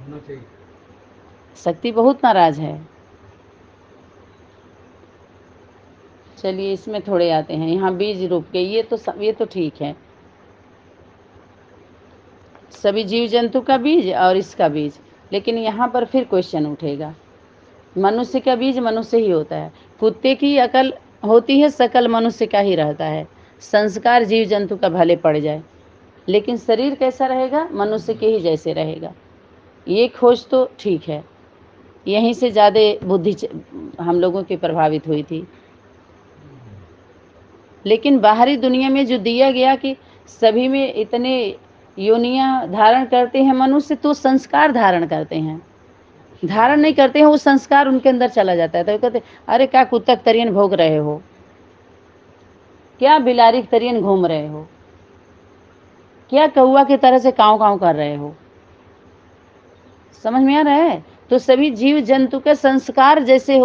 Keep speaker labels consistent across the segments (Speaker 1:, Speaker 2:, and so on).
Speaker 1: होना चाहिए।
Speaker 2: शक्ति बहुत नाराज है। चलिए इसमें थोड़े आते हैं। यहाँ बीज रूप के ये तो ठीक है, सभी जीव जंतु का बीज और इसका बीज। लेकिन यहाँ पर फिर क्वेश्चन उठेगा, मनुष्य का बीज मनुष्य ही होता है, कुत्ते की अकल होती है, सकल मनुष्य का ही रहता है, संस्कार जीव जंतु का भले पड़ जाए, लेकिन शरीर कैसा रहेगा, मनुष्य के ही जैसे रहेगा। ये खोज तो ठीक है, यहीं से ज़्यादा बुद्धि हम लोगों की प्रभावित हुई थी। लेकिन बाहरी दुनिया में जो दिया गया कि सभी में इतने योनियां धारण करते हैं मनुष्य, तो संस्कार धारण करते हैं, धारण नहीं करते हैं, वो संस्कार उनके अंदर चला जाता है। तो कहते अरे क्या कुत्ता के तरियन भोग रहे हो, क्या बिलारी के तरियन घूम रहे हो, क्या कौआ की तरह से काव काव कर रहे हो। समझ में आ रहा है? तो सभी जीव जंतु के संस्कार जैसे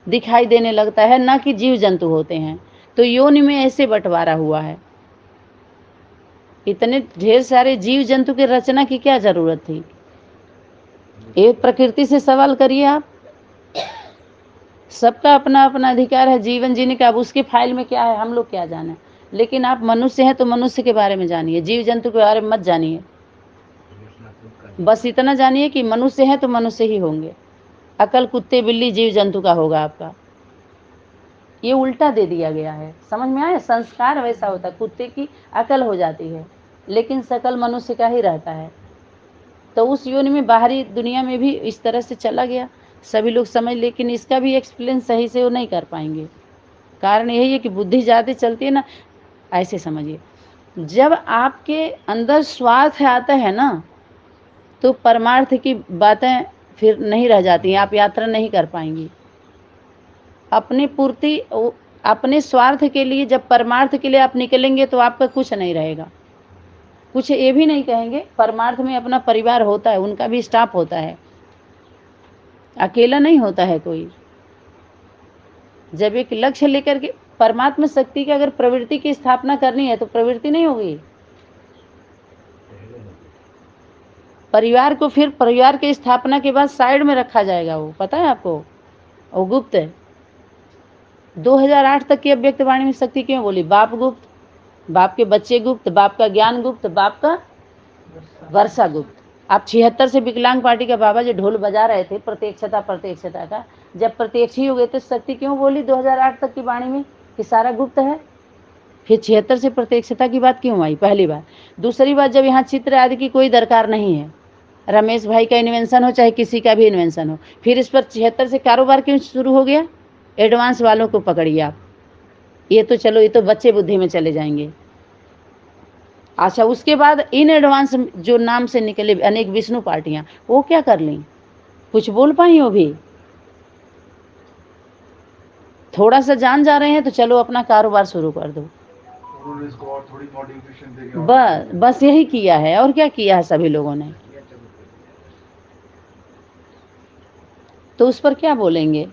Speaker 2: दिखाई देने लगता है, ना कि जीव जंतु होते हैं। तो योनि में ऐसे बंटवारा हुआ है। इतने ढेर सारे जीव जंतु की रचना की क्या जरूरत थी? एक प्रकृति से सवाल करिए आप, सबका अपना अपना अधिकार है जीवन जीने का। अब उसके फाइल में क्या है हम लोग क्या जाने, लेकिन आप मनुष्य हैं तो मनुष्य के बारे में जानिए, जीव जंतु के बारे में मत जानिए। बस इतना जानिए कि मनुष्य हैं तो मनुष्य ही होंगे, अकल कुत्ते बिल्ली जीव जंतु का होगा आपका। ये उल्टा दे दिया गया है, समझ में आया? संस्कार वैसा होता है, कुत्ते की अकल हो जाती है लेकिन सकल मनुष्य का ही रहता है। तो उस योनि में बाहरी दुनिया में भी इस तरह से चला गया, सभी लोग समझ, लेकिन इसका भी एक्सप्लेन सही से वो नहीं कर पाएंगे। कारण यही है कि बुद्धि ज़्यादा चलती है ना। ऐसे समझिए, जब आपके अंदर स्वार्थ आता है ना, तो परमार्थ की बातें फिर नहीं रह जाती, आप यात्रा नहीं कर पाएंगी। अपनी पूर्ति, अपने स्वार्थ के लिए जब परमार्थ के लिए आप निकलेंगे तो आपका कुछ नहीं रहेगा। कुछ ये भी नहीं कहेंगे, परमार्थ में अपना परिवार होता है, उनका भी स्टाफ होता है, अकेला नहीं होता है कोई। जब एक लक्ष्य लेकर के परमात्मा शक्ति की अगर प्रवृत्ति की स्थापना करनी है तो प्रवृत्ति नहीं होगी। परिवार को फिर परिवार की स्थापना के बाद साइड में रखा जाएगा, वो पता है आपको, वो गुप्त है। 2008 तक की अव्यक्तवाणी में शक्ति क्यों बोली? बाप गुप्त, बाप के बच्चे गुप्त, बाप का ज्ञान गुप्त, बाप का वर्षा गुप्त। आप 76 से विकलांग पार्टी का बाबा जो ढोल बजा रहे थे प्रत्यक्षता प्रत्यक्षता का, जब प्रत्यक्ष ही हो गए तो शक्ति क्यों बोली 2008 तक की वाणी में कि सारा गुप्त है? फिर 76 से प्रत्यक्षता की बात क्यों आई? पहली बात। दूसरी बात, जब यहाँ चित्र आदि की कोई दरकार नहीं है, रमेश भाई का इन्वेंशन हो चाहे किसी का भी इन्वेंशन हो, फिर इस पर 76 से कारोबार क्यों शुरू हो गया? एडवांस वालों को पकड़िए आप, ये तो चलो ये तो बच्चे बुद्धि में चले जाएंगे। अच्छा, उसके बाद इन एडवांस जो नाम से निकले अनेक विष्णु पार्टियां, वो क्या कर ली? कुछ बोल पाई हो भी? थोड़ा सा जान जा रहे हैं तो चलो अपना कारोबार शुरू कर दो।
Speaker 1: उन्होंने इसको और थोड़ी मॉडिफिकेशन देके
Speaker 2: बस यही किया है, और क्या किया है सभी लोगों ने? तो उस पर क्या बोलेंगे?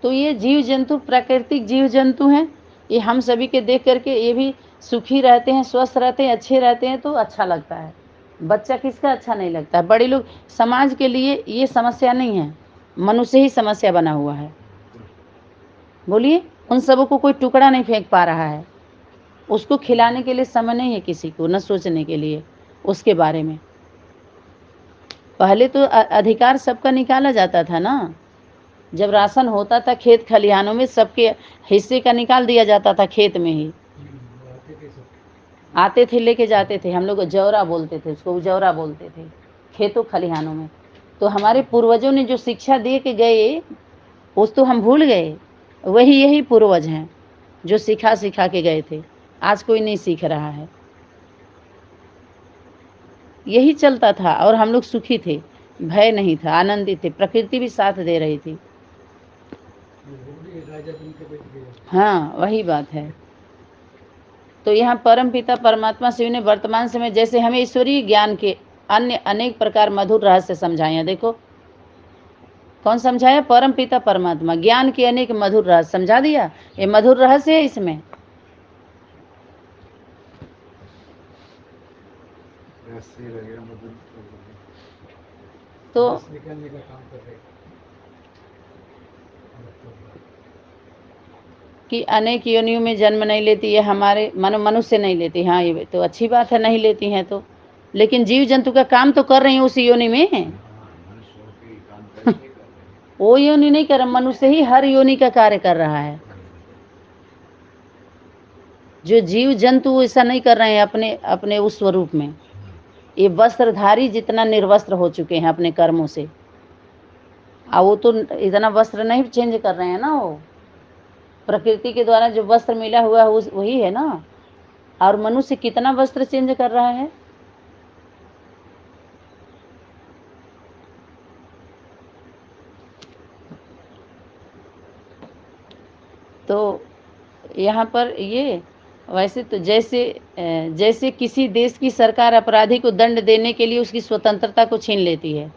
Speaker 2: तो ये जीव जंतु प्राकृतिक जीव जंतु हैं, ये हम सभी के देख करके ये भी सुखी रहते हैं, स्वस्थ रहते हैं, अच्छे रहते हैं, तो अच्छा लगता है। बच्चा किसका अच्छा नहीं लगता है? बड़े लोग, समाज के लिए ये समस्या नहीं है, मनुष्य ही समस्या बना हुआ है। बोलिए, उन सबों को कोई टुकड़ा नहीं फेंक पा रहा है, उसको खिलाने के लिए समय नहीं है किसी को, न सोचने के लिए उसके बारे में। पहले तो अधिकार सबका निकाला जाता था ना, जब राशन होता था खेत खलिहानों में सबके हिस्से का निकाल दिया जाता था, खेत में ही आते थे लेके जाते थे। हम लोग जौरा बोलते थे उसको, जौरा बोलते थे खेतों खलिहानों में। तो हमारे पूर्वजों ने जो शिक्षा दे के गए उस तो हम भूल गए, वही यही पूर्वज हैं जो सिखा सिखा के गए थे, आज कोई नहीं सीख रहा है। यही चलता था और हम लोग सुखी थे, भय नहीं था, आनंदित थे, प्रकृति भी साथ दे रही थी। हाँ वही बात है। तो यहाँ परम पिता परमात्मा शिव ने वर्तमान समय जैसे हमें ईश्वरीय ज्ञान के अन्य अनेक प्रकार मधुर रहस्य समझाए। देखो कौन समझाया? परम पिता परमात्मा, ज्ञान के अनेक मधुर रहस्य समझा दिया। ये मधुर रहस्य है इसमें।
Speaker 1: ऐसे ही लगेगा मतलब
Speaker 2: तो
Speaker 3: बस निकलने का काम कर रहे
Speaker 2: कि अनेक योनियों में जन्म नहीं लेती है, हमारे मनुष्य नहीं लेती। हाँ, ये तो अच्छी बात है, नहीं लेती हैं तो, लेकिन जीव जंतु का काम तो कर रही है उस योनि में। वो योनि नहीं कर रहा, मनुष्य ही हर योनि का कार्य कर रहा है। जो जीव जंतु ऐसा नहीं कर रहे हैं अपने अपने उस स्वरूप में। ये वस्त्रधारी जितना निर्वस्त्र हो चुके हैं अपने कर्मों से, वो तो इतना वस्त्र नहीं चेंज कर रहे हैं ना। वो प्रकृति के द्वारा जो वस्त्र मिला हुआ है वही है ना। और मनुष्य कितना वस्त्र चेंज कर रहा है। तो यहाँ पर ये वैसे तो जैसे किसी देश की सरकार अपराधी को दंड देने के लिए उसकी स्वतंत्रता को छीन लेती है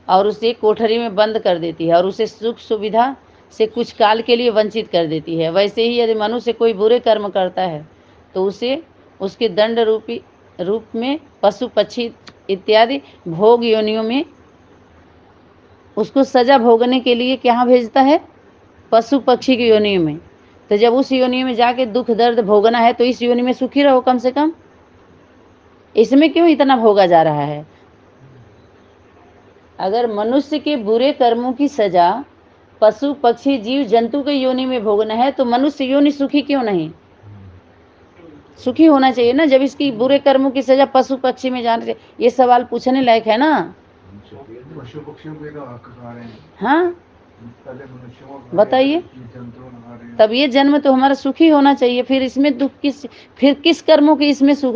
Speaker 2: और उसे कोठरी में बंद कर देती है और उसे सुख सुविधा से कुछ काल के लिए वंचित कर देती है, वैसे ही यदि मनुष्य कोई बुरे कर्म करता है तो उसे उसके दंड रूप में पशु पक्षी इत्यादि भोग योनियों में उसको सजा भोगने के लिए क्या भेजता है, पशु पक्षी की योनियों में। तो जब उस योनि में जाके दुख दर्द भोगना है तो इस योनि में सुखी रहो कम से कम। इसमें क्यों इतना भोगा जा रहा है। अगर मनुष्य के बुरे कर्मों की सजा पशु पक्षी जीव जंतु के योनि में भोगना है तो मनुष्य योनि सुखी क्यों नहीं, सुखी होना चाहिए ना। जब इसकी बुरे कर्मों की सजा पशु पक्षी में जाने से, ये सवाल पूछने लायक है ना।
Speaker 1: पशु पक्षियों के तो हक खा रहे हैं,
Speaker 2: हाँ
Speaker 1: पहले मनुष्यों को
Speaker 2: बताइए,
Speaker 1: जंतुओं को खा रहे हैं।
Speaker 2: तब ये जन्म तो हमारा सुखी होना चाहिए। फिर इसमें दुख फिर किस कर्मों के इसमें सुख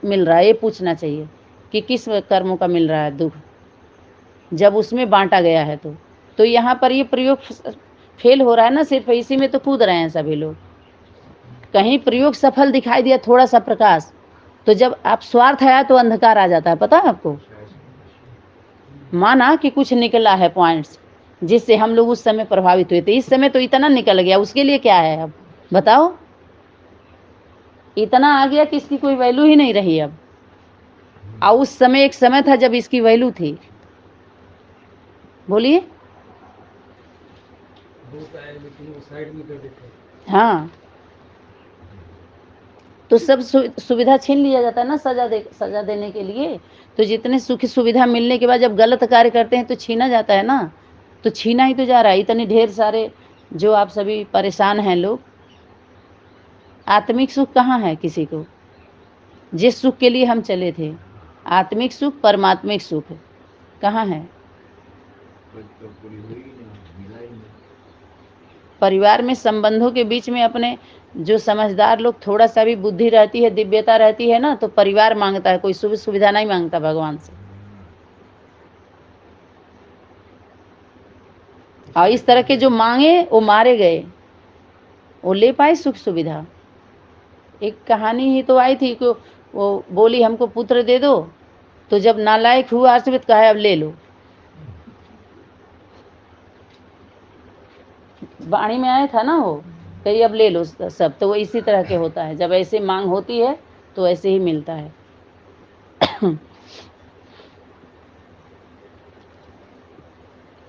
Speaker 2: मिल रहा है, ये पूछना चाहिए कि किस कर्मों का मिल रहा है दुख, जब उसमें बांटा गया है। तो यहाँ पर ये प्रयोग फेल हो रहा है ना, सिर्फ इसी में तो कूद रहे हैं सभी लोग। कहीं प्रयोग सफल दिखाई दिया थोड़ा सा प्रकाश, तो जब आप स्वार्थ आया तो अंधकार आ जाता है, पता है आपको। माना कि कुछ निकला है पॉइंट्स जिससे हम लोग उस समय प्रभावित हुए थे, इस समय तो इतना निकल गया, उसके लिए क्या है अब बताओ। इतना आ गया कि इसकी कोई वैल्यू ही नहीं रही अब। और उस समय एक समय था जब इसकी वैल्यू थी। बोलिए।
Speaker 3: साइड में कर देते।
Speaker 2: हाँ, तो सब सुविधा छीन लिया जाता है ना सजा देने के लिए। तो जितने सुख सुविधा मिलने के बाद जब गलत कार्य करते हैं तो छीना जाता है ना। तो छीना ही तो जा रहा है। इतने ढेर सारे जो आप सभी परेशान हैं लोग, आत्मिक सुख कहाँ है किसी को। जिस सुख के लिए हम चले थे, आत्मिक सुख परमात्मिक सुख कहाँ है। परिवार में संबंधों के बीच में अपने जो समझदार लोग, थोड़ा सा भी बुद्धि रहती है, दिव्यता रहती है ना, तो परिवार मांगता है, कोई सुख सुविधा नहीं मांगता भगवान से। और इस तरह के जो मांगे वो मारे गए, वो ले पाए सुख सुविधा। एक कहानी ही तो आई थी कि वो बोली हमको पुत्र दे दो, तो जब नालायक हुआ तो कहा अब ले लो। वाणी में आया था ना वो, कही अब ले लो सब। तो वो इसी तरह के होता है, जब ऐसे मांग होती है तो ऐसे ही मिलता है।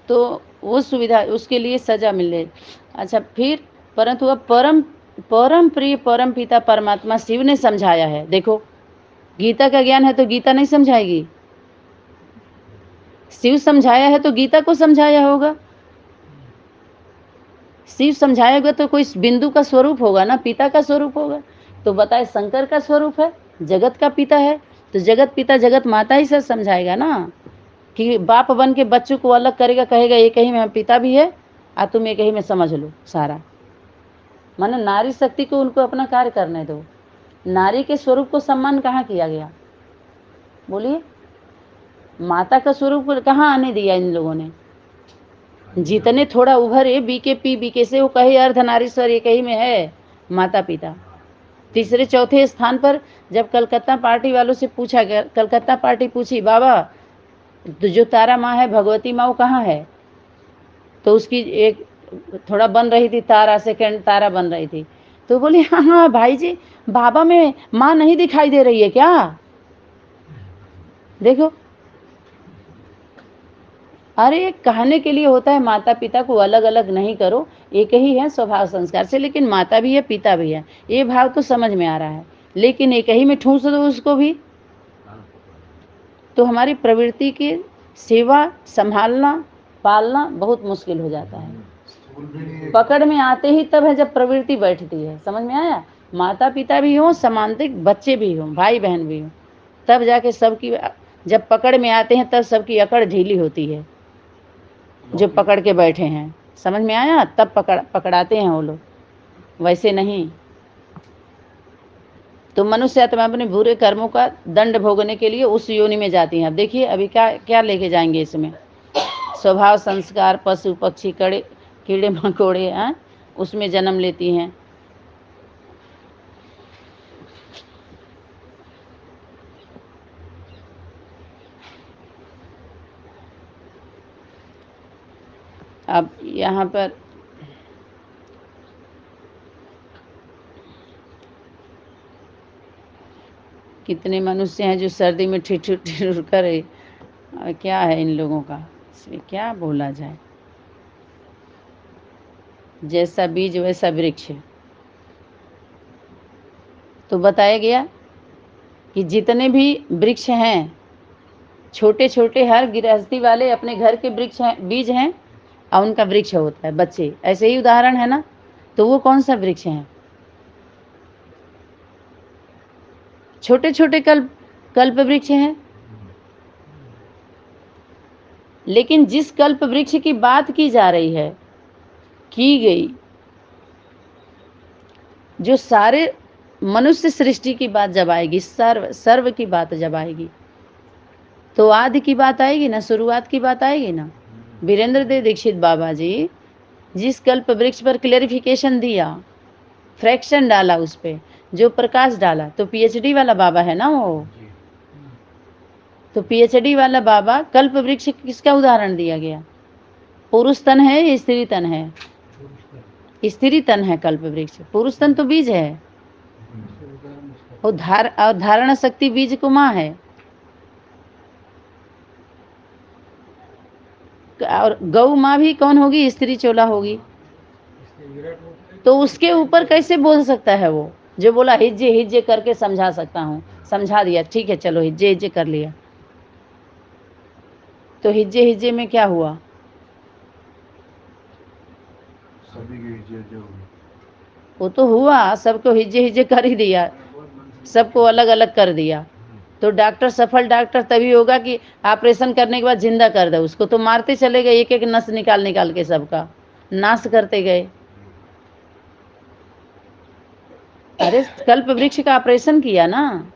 Speaker 2: तो वो सुविधा उसके लिए सजा मिले। अच्छा, फिर परंतु अब परम प्रिय परम पिता परमात्मा शिव ने समझाया है। देखो, गीता का ज्ञान है तो गीता नहीं समझाएगी। शिव समझाया है तो गीता को समझाया होगा। शिव समझाएगा तो कोई बिंदु का स्वरूप होगा ना, पिता का स्वरूप होगा। तो बताए शंकर का स्वरूप है, जगत का पिता है, तो जगत पिता जगत माता ही सब समझाएगा ना। कि बाप बन के बच्चों को अलग करेगा, कहेगा एक ही में पिता भी है और तुम एक ही में समझ लो सारा। माने नारी शक्ति को उनको अपना कार्य करने दो। नारी के स्वरूप को सम्मान कहाँ किया गया, बोलिए। माता का स्वरूप कहाँ आने दिया इन लोगों ने। जितने थोड़ा उभरे बीके से, वो कहे अर्धनारीश्वर एक ही में है माता पिता। तीसरे चौथे स्थान पर जब कलकत्ता पार्टी वालों से पूछा गया, कलकत्ता पार्टी पूछी बाबा जो तारा माँ है भगवती माँ वो कहाँ है, तो उसकी एक थोड़ा बन रही थी तारा, सेकंड तारा बन रही थी। तो बोली हाँ हाँ भाई जी, बाबा में माँ नहीं दिखाई दे रही है क्या। देखो, अरे कहने के लिए होता है माता पिता को अलग अलग नहीं करो, एक ही है स्वभाव संस्कार से, लेकिन माता भी है पिता भी है, ये भाव तो समझ में आ रहा है, लेकिन एक ही में ठूंस दो उसको भी, तो हमारी प्रवृत्ति की सेवा संभालना पालना बहुत मुश्किल हो जाता है।
Speaker 1: स्कूल भी नहीं है।
Speaker 2: पकड़ में आते ही तब है जब प्रवृत्ति बैठती है। समझ में आया? माता पिता भी हों, समांतिक बच्चे भी हों, भाई बहन भी हों, तब जाके सबकी जब पकड़ में आते हैं तब सबकी अकड़ ढीली होती है, जो पकड़ के बैठे हैं। समझ में आया? तब पकड़ाते हैं वो लोग, वैसे नहीं। तो मनुष्य आत्मा अपने बुरे कर्मों का दंड भोगने के लिए उस योनि में जाती हैं। अब देखिए अभी क्या क्या लेके जाएंगे इसमें, स्वभाव संस्कार, पशु पक्षी कीड़े मकोड़े हैं, उसमें जन्म लेती हैं। अब यहाँ पर कितने मनुष्य हैं जो सर्दी में ठिठुर करे, क्या है इन लोगों का, इसमें क्या बोला जाए। जैसा बीज वैसा वृक्ष। तो बताया गया कि जितने भी वृक्ष हैं छोटे छोटे, हर गृहस्थी वाले अपने घर के वृक्ष हैं, बीज हैं और उनका वृक्ष होता है बच्चे, ऐसे ही उदाहरण है ना। तो वो कौन सा वृक्ष है? छोटे छोटे कल्प वृक्ष हैं। लेकिन जिस कल्प वृक्ष की बात की जा रही है, की गई, जो सारे मनुष्य सृष्टि की बात जब आएगी, सर्व की बात जब आएगी, तो आदि की बात आएगी ना, शुरुआत की बात आएगी ना। वीरेंद्र देव दीक्षित बाबा जी जिस कल्प वृक्ष पर क्लेरिफिकेशन दिया, फ्रैक्शन डाला, उस पे जो प्रकाश डाला, तो पीएचडी वाला बाबा है ना वो। तो पीएचडी वाला बाबा, कल्प वृक्ष किसका उदाहरण दिया गया? पुरुष तन है या स्त्री तन है? स्त्री तन है कल्प वृक्ष, पुरुष तन तो बीज है। और धारणा शक्ति बीज को माँ है, और गौ माँ भी कौन होगी? स्त्री चोला होगी। तो उसके ऊपर कैसे बोल सकता है वो? जो बोला हिज्जे हिज्जे करके समझा सकता हूँ, समझा दिया, ठीक है चलो हिज्जे हिज्जे कर लिया। तो हिज्जे हिज्जे में क्या हुआ?
Speaker 1: सभी के हिज्जे हो गए।
Speaker 2: वो तो हुआ, सबको हिज्जे हिज्जे कर ही दिया, सबको अलग अलग कर दिया। तो डॉक्टर सफल डॉक्टर तभी होगा कि ऑपरेशन करने के बाद जिंदा कर दे उसको। तो मारते चले गए, एक एक नस निकाल के सबका नाश करते गए। अरे कल्प वृक्ष का ऑपरेशन किया ना,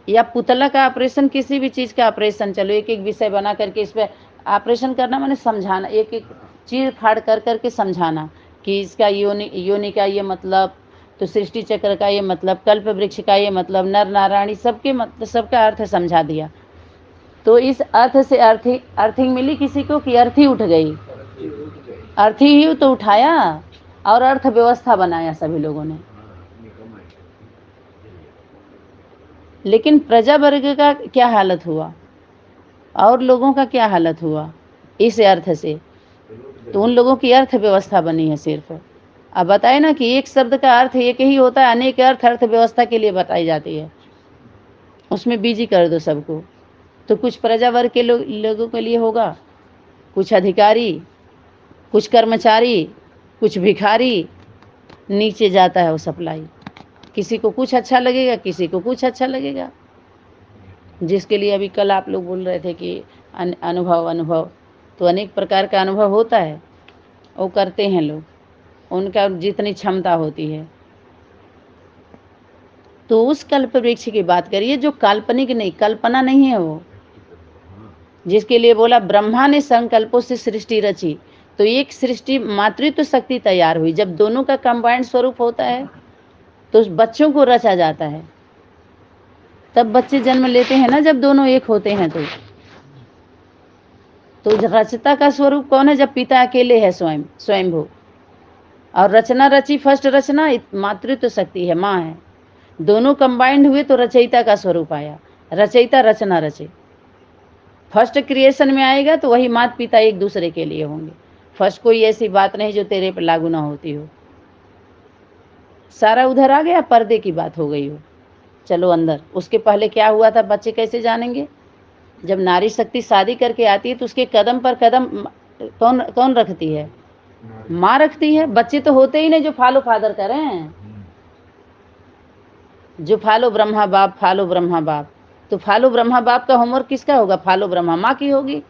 Speaker 2: या पुतला का ऑपरेशन, किसी भी चीज का ऑपरेशन, चलो एक एक विषय बना करके इस पे ऑपरेशन करना, माने समझाना, एक एक चीर फाड़ कर करके समझाना कि इसका योनि का ये मतलब, तो सृष्टि चक्र का ये मतलब, कल्प वृक्ष का ये मतलब, नर नारायणी सबके मतलब, सबका अर्थ समझा दिया। तो इस अर्थ से अर्थिंग मिली किसी को कि अर्थी उठ गई? अर्थी ही तो उठाया और अर्थव्यवस्था बनाया सभी लोगों ने। लेकिन प्रजा वर्ग का क्या हालत हुआ और लोगों का क्या हालत हुआ इस अर्थ से? तो उन लोगों की अर्थव्यवस्था बनी है सिर्फ। अब बताए ना कि एक शब्द का अर्थ एक ही होता है, अनेक अर्थ अर्थव्यवस्था के लिए बताई जाती है, उसमें बिजी कर दो सबको। तो कुछ प्रजा वर्ग के लोगों के लिए होगा, कुछ अधिकारी, कुछ कर्मचारी, कुछ भिखारी, नीचे जाता है वो सप्लाई। किसी को कुछ अच्छा लगेगा, किसी को कुछ अच्छा लगेगा। जिसके लिए अभी कल आप लोग बोल रहे थे कि अनुभव, तो अनेक प्रकार का अनुभव होता है, वो करते हैं लोग, उनका जितनी क्षमता होती है। तो उस कल्प वृक्ष की बात करिए जो काल्पनिक नहीं, कल्पना नहीं है वो, जिसके लिए बोला ब्रह्मा ने संकल्पों से सृष्टि रची। तो एक सृष्टि मातृत्व शक्ति तैयार हुई। जब दोनों का कंबाइंड स्वरूप होता है तो उस बच्चों को रचा जाता है, तब बच्चे जन्म लेते हैं ना, जब दोनों एक होते हैं। तो रचता का स्वरूप कौन है? जब पिता अकेले है, स्वयंभू। और रचना रची, फर्स्ट रचना मातृत्व शक्ति है, माँ है। दोनों कंबाइंड हुए तो रचयिता का स्वरूप आया। रचयिता रचना रचे। फर्स्ट क्रिएशन में आएगा तो वही माता पिता एक दूसरे के लिए होंगे। फर्स्ट कोई ऐसी बात नहीं जो तेरे पर लागू ना होती हो। सारा उधर आ गया, पर्दे की बात हो गई हो। चलो अंदर। उसके पहले क्या हुआ था बच्चे कैसे जानेंगे? जब नारी शक्ति शादी करके आती है तो उसके कदम पर कदम कौन कौन रखती है? माँ रखती है। बच्चे तो होते ही नहीं जो फॉलो फादर करें। जो फॉलो ब्रह्मा बाप, फॉलो ब्रह्मा बाप, तो फॉलो ब्रह्मा बाप का होमवर्क किसका होगा? फॉलो ब्रह्मा माँ की होगी।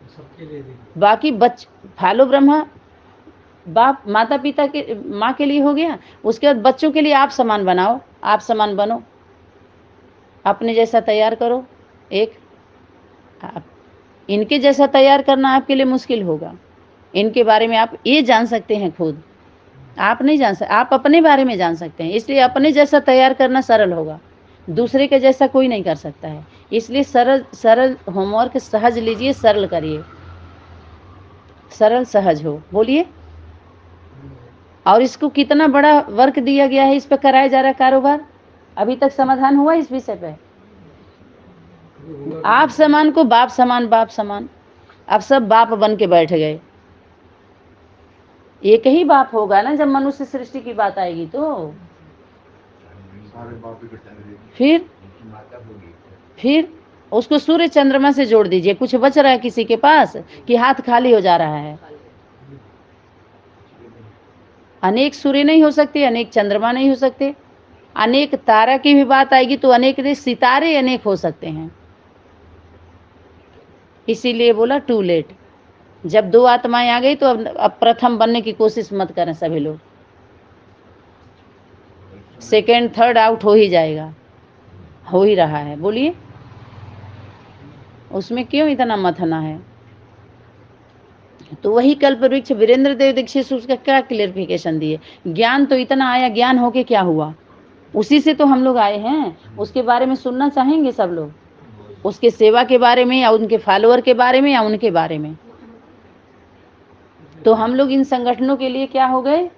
Speaker 3: सबके लिए देखिए।
Speaker 2: बाकी फॉलो ब्रह्मा बाप माता पिता के माँ के लिए हो गया। उसके बाद बच्चों के लिए आप समान बनाओ, आप समान बनो, अपने जैसा तैयार करो। एक आप इनके जैसा तैयार करना आपके लिए मुश्किल होगा। इनके बारे में आप ये जान सकते हैं खुद, आप नहीं जान सकते। आप अपने बारे में जान सकते हैं, इसलिए अपने जैसा तैयार करना सरल होगा। दूसरे के जैसा कोई नहीं कर सकता है। इसलिए सरल सरल होमवर्क सहज लीजिए, सरल करिए, सरल सहज हो। बोलिए। और इसको कितना बड़ा वर्क दिया गया है, इस पर कराया जा रहा है कारोबार। अभी तक समाधान हुआ इस विषय पे? आप समान को बाप समान, बाप समान। अब सब बाप बन के बैठ गए। एक ही बाप होगा ना जब मनुष्य सृष्टि की बात आएगी तो। फिर उसको सूर्य चंद्रमा से जोड़ दीजिए। कुछ बच रहा है किसी के पास कि हाथ खाली हो जा रहा है? अनेक सूर्य नहीं हो सकते, अनेक चंद्रमा नहीं हो सकते। अनेक तारा की भी बात आएगी तो अनेक सितारे अनेक हो सकते हैं। इसीलिए बोला टू लेट। जब दो आत्माएं आ गई तो अब प्रथम बनने की कोशिश मत करें सभी लोग। सेकेंड थर्ड आउट हो ही जाएगा, हो ही रहा है। बोलिए, उसमें क्यों इतना मथना है? तो वही कल्प वृक्ष वीरेंद्र देव दीक्षित उसका क्या क्लियरिफिकेशन दिए? ज्ञान तो इतना आया, ज्ञान होके क्या हुआ? उसी से तो हम लोग आए हैं। उसके बारे में सुनना चाहेंगे सब लोग, उसके सेवा के बारे में या उनके फॉलोअर के बारे में या उनके बारे में। तो हम लोग इन संगठनों के लिए क्या हो गए?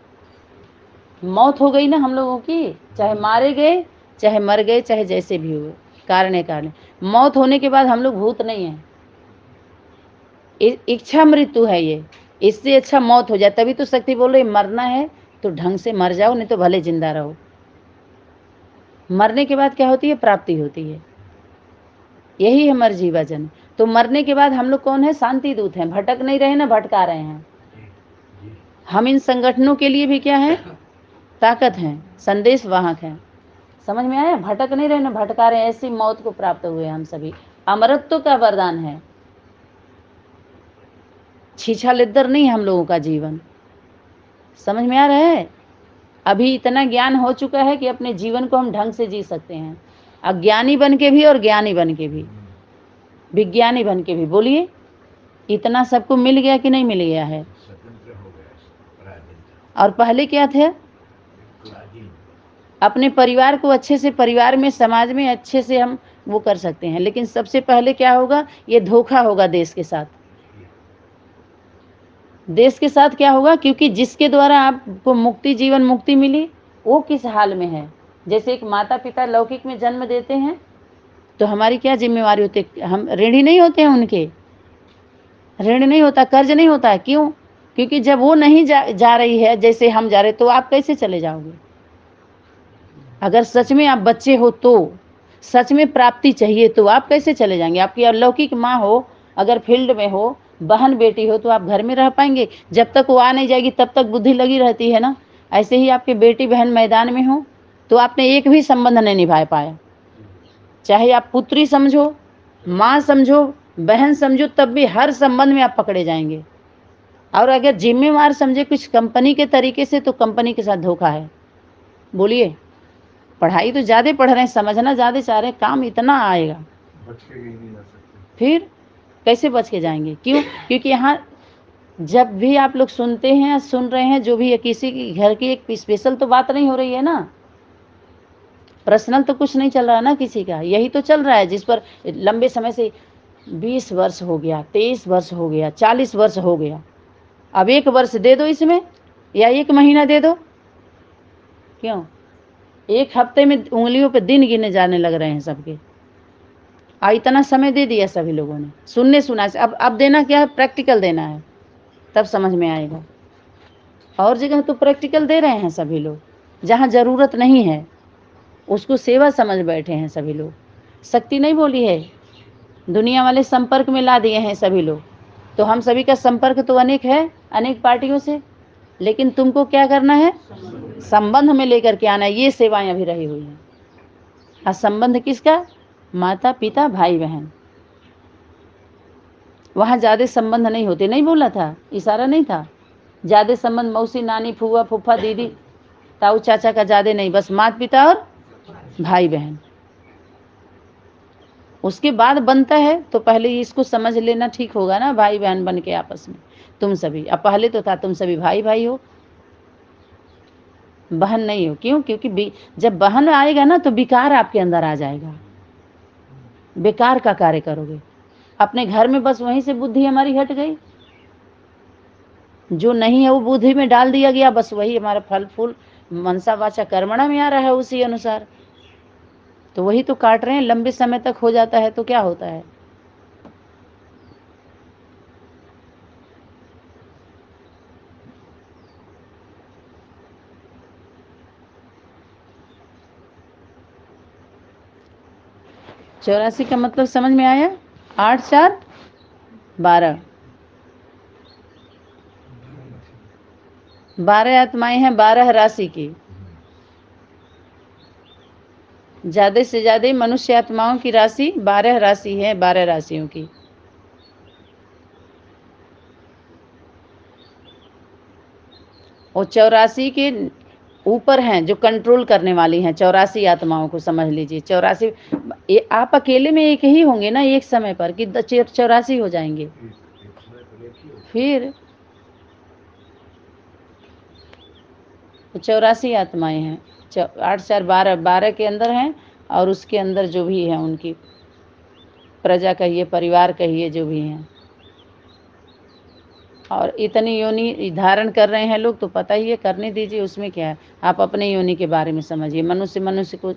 Speaker 2: मौत हो गई ना हम लोगों की। चाहे मारे गए, चाहे मर गए, चाहे जैसे भी हुए, कारण मौत होने के बाद हम लोग भूत नहीं है। इच्छा मृत्यु है ये। इससे अच्छा मौत हो जाए। तभी तो शक्ति बोल रही मरना है तो ढंग से मर जाओ, नहीं तो भले जिंदा रहो। मरने के बाद क्या होती है? प्राप्ति होती है। यही है मर जीवाजन। तो मरने के बाद हम लोग कौन है? शांति दूत हैं। भटक नहीं रहे ना, भटका रहे हैं। हम इन संगठनों के लिए भी क्या है? ताकत है, संदेश वाहक है। समझ में आया? भटक नहीं रहे ना, भटका रहे हैं। ऐसी मौत को प्राप्त हुए हम सभी। अमरत्व का वरदान है। छीछा लिद्दर नहीं हम लोगों का जीवन। समझ में आ रहा है? अभी इतना ज्ञान हो चुका है कि अपने जीवन को हम ढंग से जी सकते हैं, अज्ञानी बन के भी और ज्ञानी बन के भी, विज्ञानी बन के भी। बोलिए, इतना सबको मिल गया कि नहीं मिल गया है? और पहले क्या थे? अपने परिवार को अच्छे से, परिवार में, समाज में अच्छे से हम वो कर सकते हैं। लेकिन सबसे पहले क्या होगा? ये धोखा होगा देश के साथ। देश के साथ क्या होगा? क्योंकि जिसके द्वारा आपको मुक्ति, जीवन मुक्ति मिली, वो किस हाल में है? जैसे एक माता पिता लौकिक में जन्म देते हैं तो हमारी क्या जिम्मेवारी होती है? हम ऋणी नहीं होते हैं उनके? ऋण नहीं होता, कर्ज नहीं होता है। क्यों? क्योंकि जब वो नहीं जा रही है जैसे हम जा रहे, तो आप कैसे चले जाओगे? अगर सच में आप बच्चे हो तो, सच में प्राप्ति चाहिए तो आप कैसे चले जाएंगे? आपकी अलौकिक माँ हो, अगर फील्ड में हो, बहन बेटी हो, तो आप घर में रह पाएंगे? जब तक वो आ नहीं जाएगी तब तक बुद्धि लगी रहती है ना। ऐसे ही आपके बेटी बहन मैदान में हो तो आपने एक भी संबंध नहीं निभा पाया। चाहे आप पुत्री समझो, माँ समझो, बहन समझो, तब भी हर संबंध में आप पकड़े जाएंगे। और अगर जिम्मेवार समझे कुछ कंपनी के तरीके से, तो कंपनी के साथ धोखा है। बोलिए, पढ़ाई तो ज़्यादा पढ़ रहे हैं, समझना ज़्यादा चाह रहे हैं, काम इतना आएगा,
Speaker 1: बच के ही नहीं जा सकते।
Speaker 2: फिर कैसे बच के जाएंगे? क्यों? क्योंकि यहाँ जब भी आप लोग सुनते हैं, सुन रहे हैं, जो भी है, किसी की घर की एक स्पेशल तो बात नहीं हो रही है ना, पर्सनल तो कुछ नहीं चल रहा ना किसी का। यही तो चल रहा है जिस पर लंबे समय से 20 वर्ष हो गया, 23 वर्ष हो गया, 40 वर्ष हो गया। अब 1 वर्ष दे दो इसमें, या 1 महीना दे दो। क्यों? एक हफ्ते में उंगलियों पे दिन गिने जाने लग रहे हैं सबके। और इतना समय दे दिया सभी लोगों ने सुनने सुना से। अब देना क्या है, प्रैक्टिकल देना है, तब समझ में आएगा। और जगह तो प्रैक्टिकल दे रहे हैं सभी लोग, जहाँ जरूरत नहीं है उसको सेवा समझ बैठे हैं सभी लोग। शक्ति नहीं बोली है, दुनिया वाले संपर्क में ला दिए हैं सभी लोग। तो हम सभी का संपर्क तो अनेक है, अनेक पार्टियों से, लेकिन तुमको क्या करना है, संबंध में लेकर के आना है। ये सेवाएं अभी रही हुई हैं। और संबंध किसका, माता पिता भाई बहन। वहां ज्यादा संबंध नहीं होते, नहीं बोला था, इशारा नहीं था। ज्यादा संबंध मौसी नानी फूआ फूफा दीदी ताऊ चाचा का ज्यादा नहीं, बस माता पिता और भाई बहन। उसके बाद बनता है तो पहले इसको समझ लेना ठीक होगा ना, भाई बहन बन के आपस में तुम सभी। अब पहले तो था तुम सभी भाई भाई हो, बहन नहीं हो। क्यों, क्योंकि जब बहन आएगा ना तो विकार आपके अंदर आ जाएगा, बेकार का कार्य करोगे। अपने घर में बस वहीं से बुद्धि हमारी हट गई, जो नहीं है वो बुद्धि में डाल दिया गया, बस वही हमारा फल फूल मनसा वाचा कर्मणा में आ रहा है उसी अनुसार। तो वही तो काट रहे हैं, लंबे समय तक हो जाता है तो क्या होता है। चौरासी का मतलब समझ में आया, 8 4 12, 12 आत्माएं हैं 12 राशि की। ज्यादा से ज्यादा मनुष्य आत्माओं की राशि 12 राशि है, 12 राशियों की। और 84 के ऊपर हैं जो कंट्रोल करने वाली हैं, 84 आत्माओं को समझ लीजिए। 84 आप अकेले में एक ही होंगे ना एक समय पर, कि 84 हो जाएंगे। फिर 84 आत्माएं हैं, 8 4 12, 12 के अंदर हैं। और उसके अंदर जो भी है उनकी प्रजा कहिए, परिवार कहिए, जो भी हैं। और इतनी योनि धारण कर रहे हैं लोग तो पता ही है, करने दीजिए, उसमें क्या है। आप अपने योनि के बारे में समझिए। मनुष्य को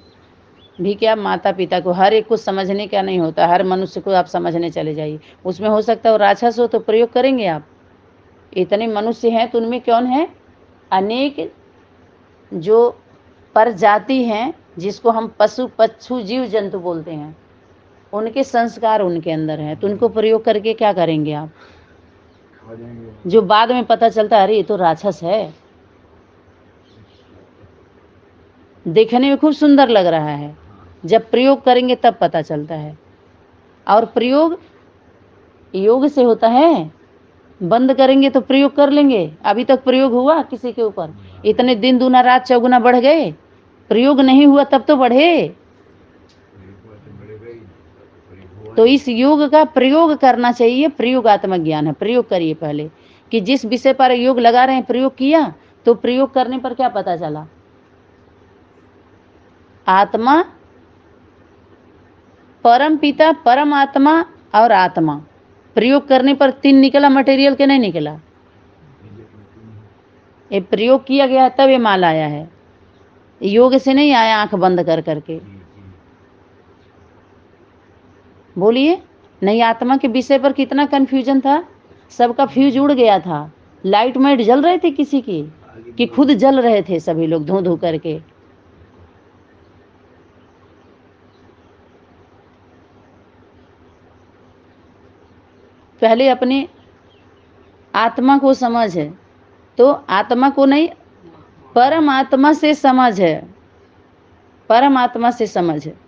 Speaker 2: भी क्या, माता पिता को, हर एक को समझने का नहीं होता। हर मनुष्य को आप समझने चले जाइए, उसमें हो सकता है वो राक्षस हो तो प्रयोग करेंगे आप। इतने मनुष्य हैं तो उनमें कौन है, अनेक जो प्रजाति हैं, जिसको हम पशु पक्षु जीव जंतु बोलते हैं, उनके संस्कार उनके अंदर हैं। तो उनको प्रयोग करके क्या करेंगे आप, जो बाद में पता चलता है अरे ये तो राक्षस है, देखने में खूब सुंदर लग रहा है, जब प्रयोग करेंगे तब पता चलता है। और प्रयोग योग से होता है, बंद करेंगे तो प्रयोग कर लेंगे। अभी तक प्रयोग हुआ किसी के ऊपर, इतने दिन दूना रात चौगुना बढ़ गए, प्रयोग नहीं हुआ तब तो बढ़े। तो इस योग का प्रयोग करना चाहिए। प्रयोगात्मक ज्ञान है, प्रयोग करिए पहले, कि जिस विषय पर योग लगा रहे हैं प्रयोग किया, तो प्रयोग करने पर क्या पता चला, आत्मा, परम पिता, परमात्मा और आत्मा। प्रयोग करने पर 3 निकला मटेरियल के, नहीं निकला। ये प्रयोग किया गया तब ये माल आया है, योग से नहीं आया आंख बंद कर करके। बोलिए, नहीं आत्मा के विषय पर कितना कंफ्यूजन था, सबका फ्यूज उड़ गया था। लाइट माइट जल रहे थे किसी की, कि खुद जल रहे थे सभी लोग धो धो करके। पहले अपने आत्मा को समझ है, तो आत्मा को नहीं, परमात्मा से समझ है, परमात्मा से समझ है।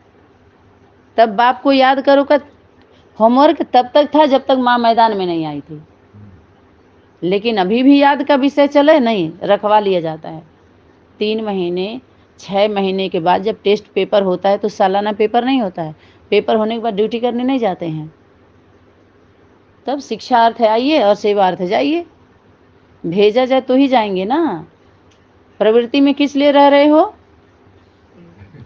Speaker 2: तब बाप को याद करो का होमवर्क तब तक था जब तक माँ मैदान में नहीं आई थी। लेकिन अभी भी याद का विषय चले नहीं, रखवा लिया जाता है। 3 महीने 6 महीने के बाद जब टेस्ट पेपर होता है, तो सालाना पेपर नहीं होता है, पेपर होने के बाद ड्यूटी करने नहीं जाते हैं। तब शिक्षार्थ आइए और सेवार्थ जाइए, भेजा जाए तो ही जाएंगे ना। प्रवृत्ति में किस लिए रह रहे हो,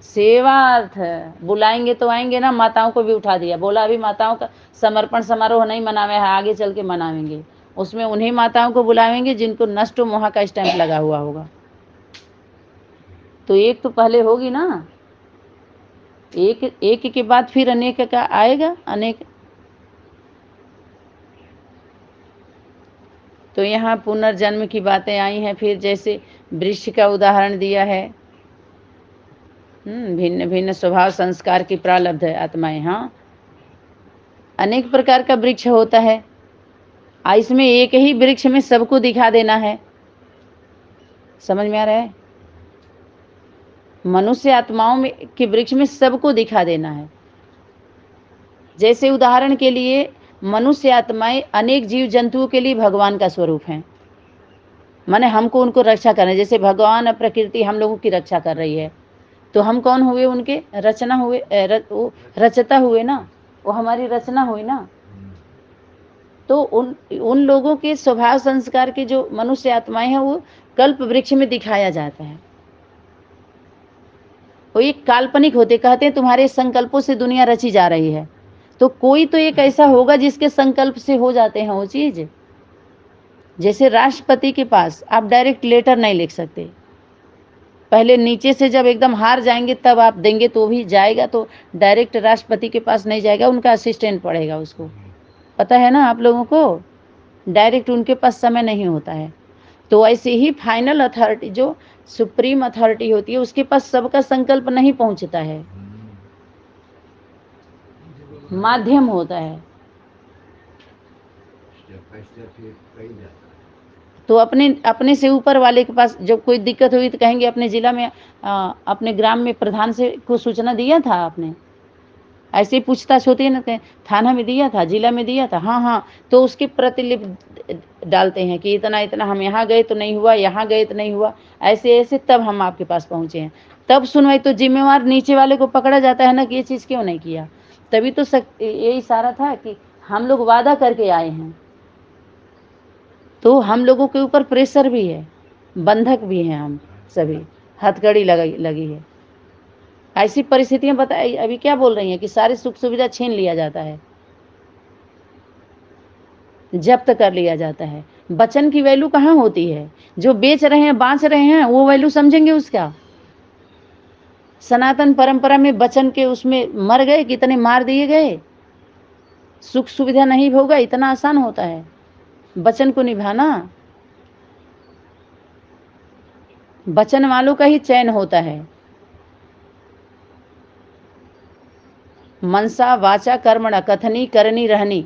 Speaker 2: सेवार्थ। बुलाएंगे तो आएंगे ना। माताओं को भी उठा दिया, बोला अभी माताओं का समर्पण समारोह नहीं मनावे है, आगे चल के मनावेंगे। उसमें उन्हीं माताओं को बुलावेंगे जिनको नष्ट मोह का स्टैंप लगा हुआ होगा। तो एक तो पहले होगी ना, एक एक के बाद फिर अनेक का आएगा, अनेक। तो यहाँ पुनर्जन्म की बातें आई हैं। फिर जैसे वृक्ष का उदाहरण दिया है, भिन्न भिन्न स्वभाव संस्कार की प्रारब्ध है आत्माएं। हाँ, अनेक प्रकार का वृक्ष होता है, इसमें एक ही वृक्ष में सबको दिखा देना है। समझ में आ रहा है? मनुष्य आत्माओं में के वृक्ष में सबको दिखा देना है। जैसे उदाहरण के लिए मनुष्य आत्माएं अनेक जीव जंतुओं के लिए भगवान का स्वरूप हैं, माने हमको उनको रक्षा करना है। जैसे भगवान और प्रकृति हम लोगों की रक्षा कर रही है, तो हम कौन हुए? उनके रचना हुए, वो रचता हुए ना, वो हमारी रचना हुई ना। तो उन लोगों के स्वभाव संस्कार के जो मनुष्य आत्माएं हैं वो कल्प वृक्ष में दिखाया जाता है। वो एक काल्पनिक होते, कहते हैं तुम्हारे संकल्पों से दुनिया रची जा रही है, तो कोई तो एक ऐसा होगा जिसके संकल्प से हो जाते हैं वो चीज। जैसे राष्ट्रपति के पास आप डायरेक्ट लेटर नहीं लिख सकते, पहले नीचे से जब एकदम हार जाएंगे तब आप देंगे तो भी जाएगा, तो डायरेक्ट राष्ट्रपति के पास नहीं जाएगा, उनका असिस्टेंट पड़ेगा उसको। पता है ना आप लोगों को, डायरेक्ट उनके पास समय नहीं होता है। तो ऐसे ही फाइनल अथॉरिटी, जो सुप्रीम अथॉरिटी होती है, उसके पास सबका संकल्प नहीं पहुंचता है, माध्यम होता है। तो अपने से ऊपर वाले के पास जब कोई दिक्कत हुई तो कहेंगे अपने जिला में, अपने ग्राम में प्रधान से को सूचना दिया था आपने? ऐसे ही पूछताछ होती है ना, थाना में दिया था, जिला में दिया था, हाँ हाँ, तो उसके प्रतिलिपि डालते हैं कि इतना इतना हम यहाँ गए तो नहीं हुआ, यहाँ गए तो नहीं हुआ, ऐसे ऐसे, तब हम आपके पास पहुंचे हैं, तब सुनवाई। तो जिम्मेवार नीचे वाले को पकड़ा जाता है ना कि ये चीज़ क्यों नहीं किया। तभी तो ये इशारा था कि हम लोग वादा करके आए हैं, तो हम लोगों के ऊपर प्रेशर भी है, बंधक भी हैं, हम सभी हथकड़ी लगी है। ऐसी परिस्थितियां बताई, अभी क्या बोल रही हैं कि सारी सुख सुविधा छीन लिया जाता है, जब्त कर लिया जाता है। वचन की वैल्यू कहाँ होती है? जो बेच रहे हैं, बांच रहे हैं, वो वैल्यू समझेंगे उसका। सनातन परंपरा में वचन के उसमें मर गए, कितने मार दिए गए। सुख सुविधा नहीं होगा, इतना आसान होता है वचन को निभाना। वचन वालों का ही चयन होता है। मनसा वाचा कर्मणा कथनी करनी रहनी,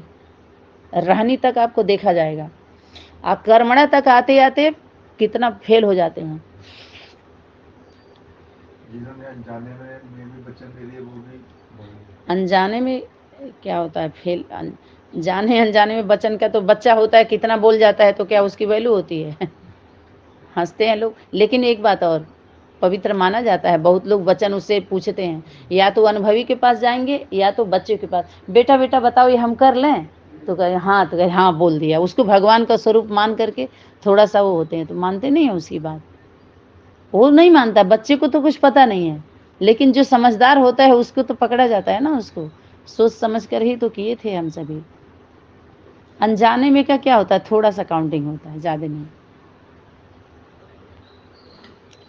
Speaker 2: रहनी तक आपको देखा जाएगा। आप कर्मणा तक आते आते कितना फेल हो जाते हैं।
Speaker 1: जिन्होंने अनजाने में भी वचन दे दिए वो भी
Speaker 2: अनजाने में क्या होता है फेल, जाने अनजाने में वचन का तो बच्चा होता है, कितना बोल जाता है तो क्या उसकी वैल्यू होती है? हंसते हैं लोग। लेकिन एक बात और, पवित्र माना जाता है। बहुत लोग वचन उससे पूछते हैं, या तो अनुभवी के पास जाएंगे या तो बच्चे के पास, बेटा बेटा बताओ ये हम कर लें, तो कहे हाँ, तो कहे हाँ बोल दिया। उसको भगवान का स्वरूप मान करके थोड़ा सा वो होते हैं, तो मानते नहीं है उसकी बात। वो नहीं मानता, बच्चे को तो कुछ पता नहीं है, लेकिन जो समझदार होता है उसको तो पकड़ा जाता है ना। उसको सोच समझ कर ही तो किए थे हम सभी। अनजाने में का क्या होता है, थोड़ा सा काउंटिंग होता है, ज़्यादा नहीं।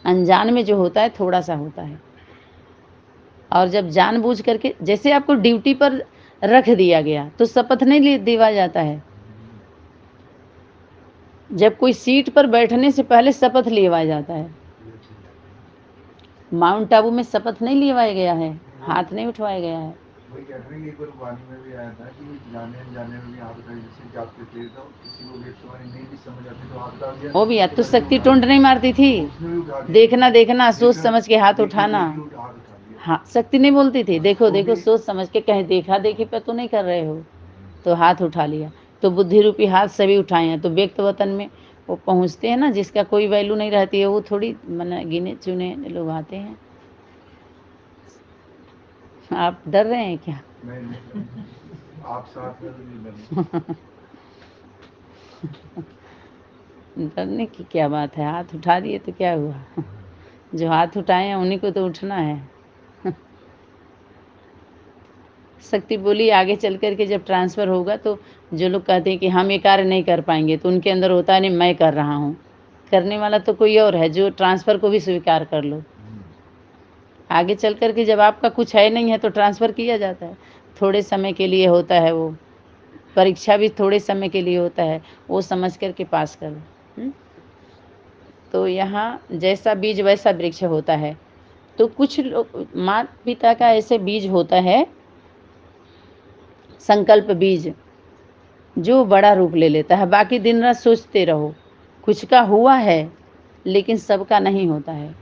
Speaker 2: अनजान में जो होता है थोड़ा सा होता है। और जब जानबूझ करके, जैसे आपको ड्यूटी पर रख दिया गया तो शपथ नहीं दिया जाता है। जब कोई सीट पर बैठने से पहले शपथ लिया जाता है। माउंट आबू में शपथ नहीं लिया गया है, हाथ नहीं उठवाया गया है।
Speaker 1: वही कह रहे हैं कि एक बार वाणी में भी आया था कि जाने अनजाने में भी हाथ उठाए, जैसे जाते थे तो किसी को व्यक्ति नहीं भी समझ आती तो हाथ डाल दिया।
Speaker 2: वो भी तो शक्ति टोंट नहीं मारती थी, देखना देखना सोच समझ के हाथ उठाना। हाँ, शक्ति नहीं बोलती थी, देखो देखो सोच समझ के, कहीं देखा देखी पे तो नहीं कर रहे हो, तो हाथ उठा लिया। तो बुद्धि रूपी हाथ सभी उठाए हैं। तो व्यक्त वतन में वो पहुँचते हैं ना, जिसका कोई वैल्यू नहीं रहती है, वो थोड़ी मन गिने चुने लोग आते हैं। आप डर रहे हैं क्या?
Speaker 1: नहीं, आप साथ में तो नहीं
Speaker 2: डरने की क्या बात है, हाथ उठा दिए तो क्या हुआ? जो हाथ उठाए हैं उन्हीं को तो उठना है। शक्ति बोली आगे चल कर के जब ट्रांसफ़र होगा तो जो लोग कहते हैं कि हम ये कार्य नहीं कर पाएंगे, तो उनके अंदर होता है नहीं मैं कर रहा हूँ। करने वाला तो कोई और है, जो ट्रांसफ़र को भी स्वीकार कर लो। आगे चल कर के जब आपका कुछ है नहीं है तो ट्रांसफ़र किया जाता है, थोड़े समय के लिए होता है वो, परीक्षा भी थोड़े समय के लिए होता है, वो समझ कर के पास कर लो। तो यहाँ जैसा बीज वैसा वृक्ष होता है। तो कुछ लोग माता पिता का ऐसे बीज होता है, संकल्प बीज, जो बड़ा रूप ले लेता है। बाकी दिन रात सोचते रहो, कुछ का हुआ है लेकिन सबका नहीं होता है।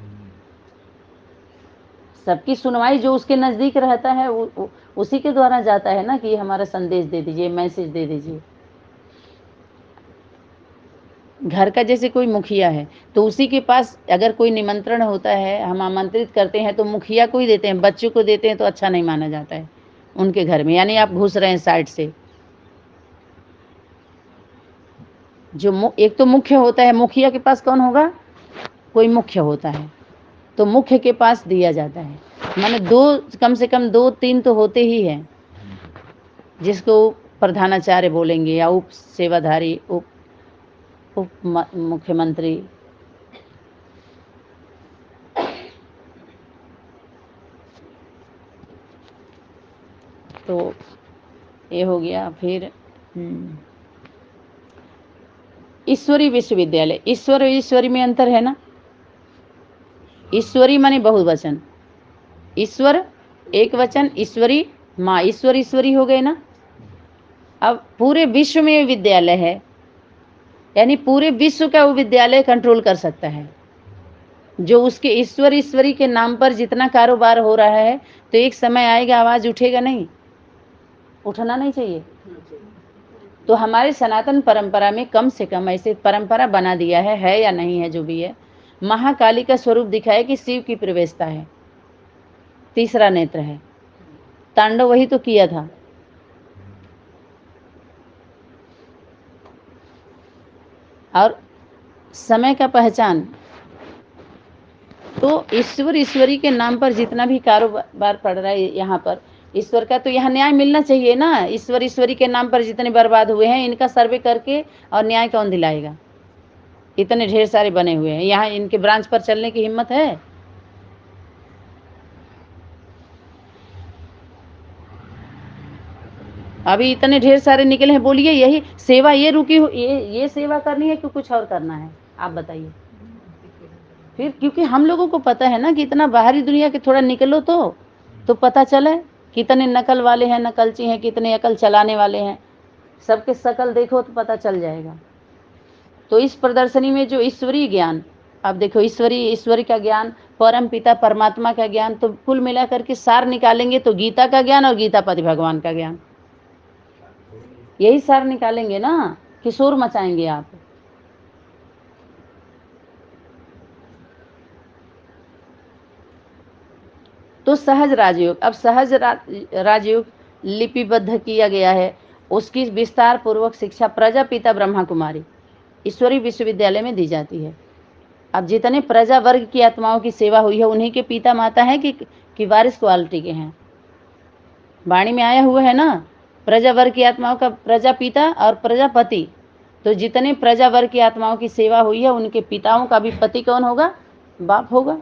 Speaker 2: सबकी सुनवाई जो उसके नज़दीक रहता है उसी के द्वारा जाता है ना, कि हमारा संदेश दे दीजिए, मैसेज दे दीजिए। घर का जैसे कोई मुखिया है तो उसी के पास अगर कोई निमंत्रण होता है, हम आमंत्रित करते हैं तो मुखिया को ही देते हैं, बच्चों को देते हैं तो अच्छा नहीं माना जाता है उनके घर में, यानी आप घुस रहे हैं साइड से। जो एक तो मुख्य होता है, मुखिया के पास कौन होगा, कोई मुख्य होता है, तो मुख्य के पास दिया जाता है। माने दो, कम से कम 2-3 तो होते ही हैं, जिसको प्रधानाचार्य बोलेंगे या उप सेवाधारी, उप मुख्यमंत्री। तो ये हो गया। फिर ईश्वरी विश्वविद्यालय, ईश्वर और ईश्वरी में अंतर है ना। ईश्वरी माने बहुवचन, ईश्वर एक वचन, ईश्वरी माँ, ईश्वर ईश्वरी हो गए ना। अब पूरे विश्व में विद्यालय है, यानी पूरे विश्व का वो विद्यालय कंट्रोल कर सकता है। जो उसके ईश्वर ईश्वरी के नाम पर जितना कारोबार हो रहा है, तो एक समय आएगा आवाज उठेगा नहीं, उठना नहीं चाहिए। तो हमारे सनातन परंपरा में कम से कम ऐसे परंपरा बना दिया है या नहीं है जो भी है, महाकाली का स्वरूप दिखाया कि शिव की प्रवेशता है, तीसरा नेत्र है, तांडव वही तो किया था। और समय का पहचान, तो ईश्वर ईश्वरी के नाम पर जितना भी कारोबार पड़ रहा है यहाँ पर, ईश्वर का तो यहाँ न्याय मिलना चाहिए ना। ईश्वर ईश्वरी के नाम पर जितने बर्बाद हुए हैं, इनका सर्वे करके और न्याय कौन दिलाएगा। इतने ढेर सारे बने हुए हैं, यहाँ इनके ब्रांच पर चलने की हिम्मत है। अभी इतने ढेर सारे निकले हैं, बोलिए यही सेवा ये रुकी हो, ये सेवा करनी है कि कुछ और करना है, आप बताइए। फिर क्योंकि हम लोगों को पता है ना कि इतना बाहरी दुनिया के थोड़ा निकलो तो पता चले कितने नकल वाले हैं, नकलची हैं, कितने अकल चलाने वाले हैं। सबके शकल देखो तो पता चल जाएगा। तो इस प्रदर्शनी में जो ईश्वरीय ज्ञान, अब देखो ईश्वरी का ज्ञान, परम पिता परमात्मा का ज्ञान, तो कुल मिलाकर के सार निकालेंगे तो गीता का ज्ञान और गीतापति भगवान का ज्ञान, यही सार निकालेंगे ना, किशोर मचाएंगे आप। तो सहज राजयोग, अब सहज राजयोग लिपिबद्ध किया गया है, उसकी विस्तार पूर्वक शिक्षा प्रजापिता ब्रह्मा कुमारी ईश्वरी विश्वविद्यालय में दी जाती है। अब जितने प्रजा वर्ग की आत्माओं की सेवा हुई है, उन्हीं के पिता माता हैं कि वारिस क्वालिटी के हैं। वाणी में आया हुआ है ना, प्रजा वर्ग की आत्माओं का प्रजापिता और प्रजापति। तो जितने प्रजा वर्ग की आत्माओं की सेवा हुई है, उनके पिताओं का भी पति कौन होगा, बाप होगा,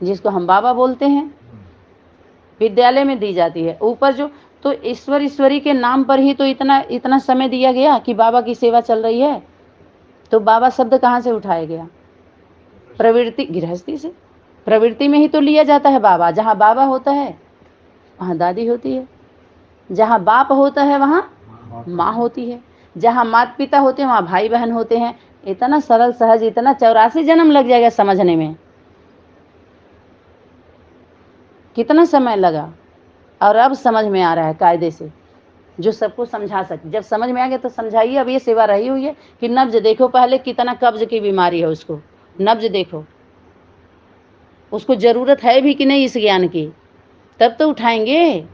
Speaker 2: जिसको हम बाबा बोलते हैं। विद्यालय में दी जाती है ऊपर जो, तो ईश्वर ईश्वरी के नाम पर ही तो इतना समय दिया गया कि बाबा की सेवा चल रही है। तो बाबा शब्द कहाँ से उठाया गया, प्रवृत्ति, गृहस्थी से। प्रवृत्ति में ही तो लिया जाता है बाबा। जहाँ बाबा होता है वहाँ दादी होती है, जहाँ बाप होता है वहाँ माँ होती है, जहाँ माता पिता होते हैं वहाँ भाई बहन होते हैं। इतना सरल सहज, इतना 84 जन्म लग जाएगा समझने में, कितना समय लगा, और अब समझ में आ रहा है कायदे से, जो सबको समझा सके। जब समझ में आ गया तो समझाइए। अब ये सेवा रही हुई है कि नब्ज देखो, पहले कितना कब्ज की बीमारी है उसको, नब्ज देखो, उसको जरूरत है भी कि नहीं इस ज्ञान की, तब तो उठाएंगे।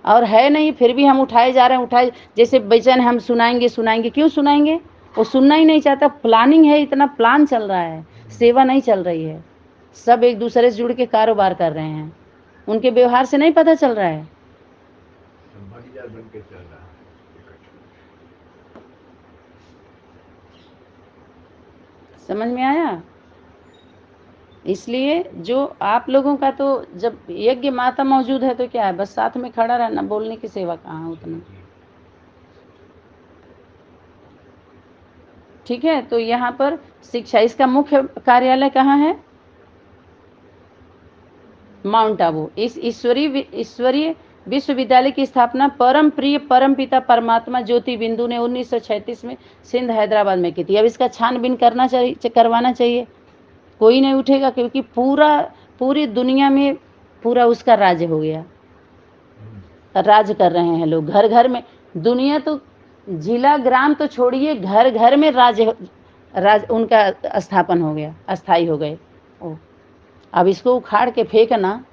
Speaker 2: और है नहीं, फिर भी हम उठाए जा रहे हैं, उठाए जैसे बेचैन, हम सुनाएंगे, क्यों सुनाएंगे, वो सुनना ही नहीं चाहता। प्लानिंग है, इतना प्लान चल रहा है, सेवा नहीं चल रही है। सब एक दूसरे से जुड़ के कारोबार कर रहे हैं, उनके व्यवहार से नहीं पता चल रहा है। समझ में आया। इसलिए जो आप लोगों का तो जब यज्ञ माता मौजूद है तो क्या है, बस साथ में खड़ा रहना, बोलने की सेवा कहाँ है उतना। ठीक है, तो यहाँ पर शिक्षा, इसका मुख्य कार्यालय कहाँ है? माउंट आबू। इस ईश्वरीय विश्वविद्यालय की स्थापना परम प्रिय परम पिता परमात्मा ज्योति बिंदु ने 1936 में सिंध हैदराबाद में की थी। अब इसका छानबीन करवाना चाहिए, कोई नहीं उठेगा, क्योंकि पूरी दुनिया में पूरा उसका राज्य हो गया, राज कर रहे हैं लोग घर घर में। दुनिया तो जिला ग्राम तो छोड़िए, घर घर में राज उनका स्थापन हो गया, अस्थाई हो गए। अब इसको उखाड़ के फेंकना,